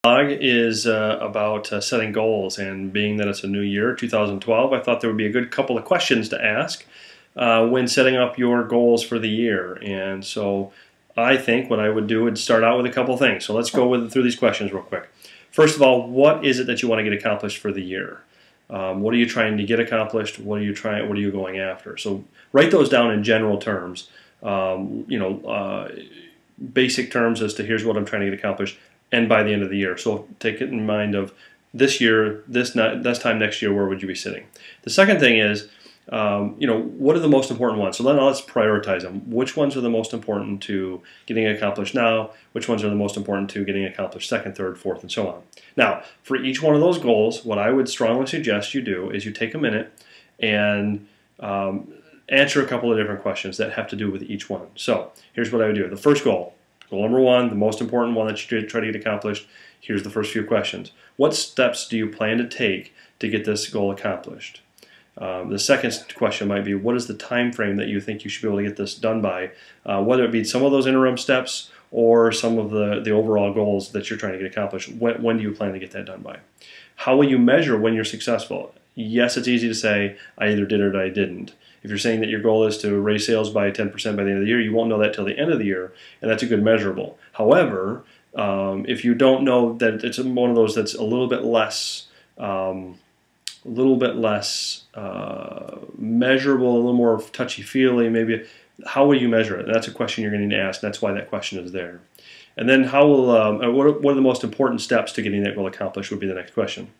Blog is about setting goals, and being that it's a new year, 2012, I thought there would be a good couple of questions to ask when setting up your goals for the year. And so I think what I would do would start out with a couple of things. So let's go through these questions real quick. First of all, what is it that you want to get accomplished for the year? What are you trying to get accomplished? What are you going after? So write those down in general terms. Basic terms as to here's what I'm trying to get accomplished, and by the end of the year. So take it in mind of this year, this time next year, where would you be sitting? The second thing is, what are the most important ones? So then let's prioritize them. Which ones are the most important to getting accomplished now? Which ones are the most important to getting accomplished second, third, fourth, and so on? Now, for each one of those goals, what I would strongly suggest you do is you take a minute and answer a couple of different questions that have to do with each one. So here's what I would do. The first goal number one, the most important one that you try to get accomplished, here's the first few questions. What steps do you plan to take to get this goal accomplished? The second question might be, what is the time frame that you think you should be able to get this done by? Whether it be some of those interim steps or some of the overall goals that you're trying to get accomplished. When do you plan to get that done by? How will you measure when you're successful? Yes, it's easy to say, I either did or I didn't. If you're saying that your goal is to raise sales by 10% by the end of the year, you won't know that till the end of the year, and that's a good measurable. However, if you don't know that it's one of those that's a little bit less measurable, a little more touchy-feely, maybe, how will you measure it? And that's a question you're going to need to ask. That's why that question is there. And then how will what are the most important steps to getting that goal accomplished would be the next question.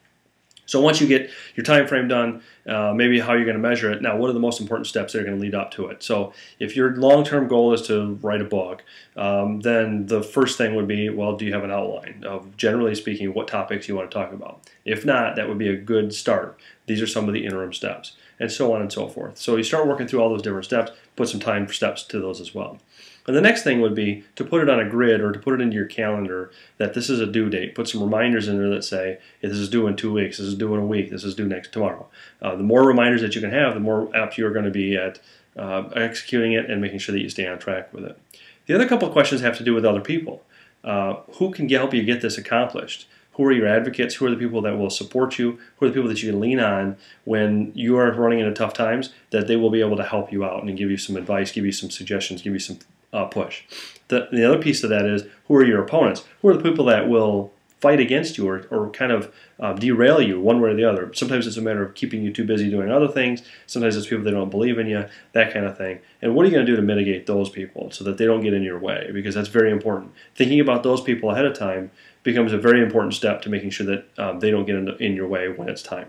So once you get your time frame done, maybe how you're going to measure it. Now, what are the most important steps that are going to lead up to it? So if your long-term goal is to write a book, then the first thing would be, well, do you have an outline of, generally speaking, what topics you want to talk about? If not, that would be a good start. These are some of the interim steps, and so on and so forth. So you start working through all those different steps, put some time for steps to those as well. And the next thing would be to put it on a grid or to put it into your calendar that this is a due date. Put some reminders in there that say, hey, this is due in 2 weeks, this is due in a week, this is due tomorrow. The more reminders that you can have, the more apt you're going to be at executing it and making sure that you stay on track with it. The other couple of questions have to do with other people. Who can help you get this accomplished? Who are your advocates? Who are the people that will support you? Who are the people that you can lean on when you are running into tough times, that they will be able to help you out and give you some advice, give you some suggestions, give you some push. The other piece of that is, who are your opponents? Who are the people that will fight against you or kind of derail you one way or the other? Sometimes it's a matter of keeping you too busy doing other things. Sometimes it's people that don't believe in you, that kind of thing. And what are you going to do to mitigate those people so that they don't get in your way? Because that's very important. Thinking about those people ahead of time becomes a very important step to making sure that they don't get in your way when it's time.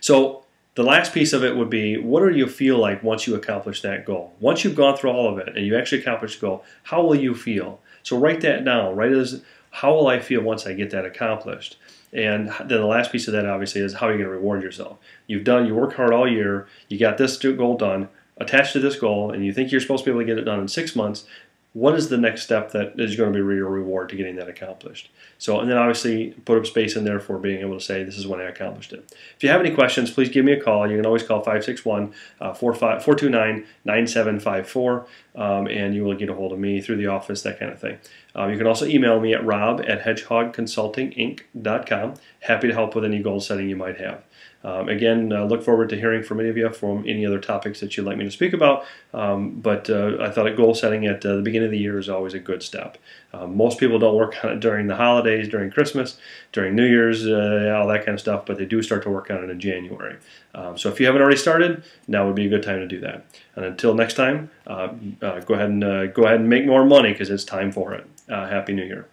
So the last piece of it would be, what do you feel like once you accomplish that goal? Once you've gone through all of it and you actually accomplish the goal, how will you feel? So write that down. Write it as, how will I feel once I get that accomplished? And then the last piece of that, obviously, is how are you going to reward yourself? You worked hard all year, you got this goal done, attached to this goal, and you think you're supposed to be able to get it done in 6 months. What is the next step that is going to be your reward to getting that accomplished? So, and then obviously put up space in there for being able to say, this is when I accomplished it. If you have any questions, please give me a call. You can always call 561-429-9754, and you will get a hold of me through the office, that kind of thing. You can also email me at rob@hedgehogconsultinginc.com. Happy to help with any goal setting you might have. Again, look forward to hearing from any of you from any other topics that you'd like me to speak about, but I thought goal setting at the beginning of the year is always a good step. Most people don't work on it during the holidays, during Christmas, during New Year's, all that kind of stuff, but they do start to work on it in January. So if you haven't already started, now would be a good time to do that. And until next time, go ahead and make more money, because it's time for it. Happy New Year.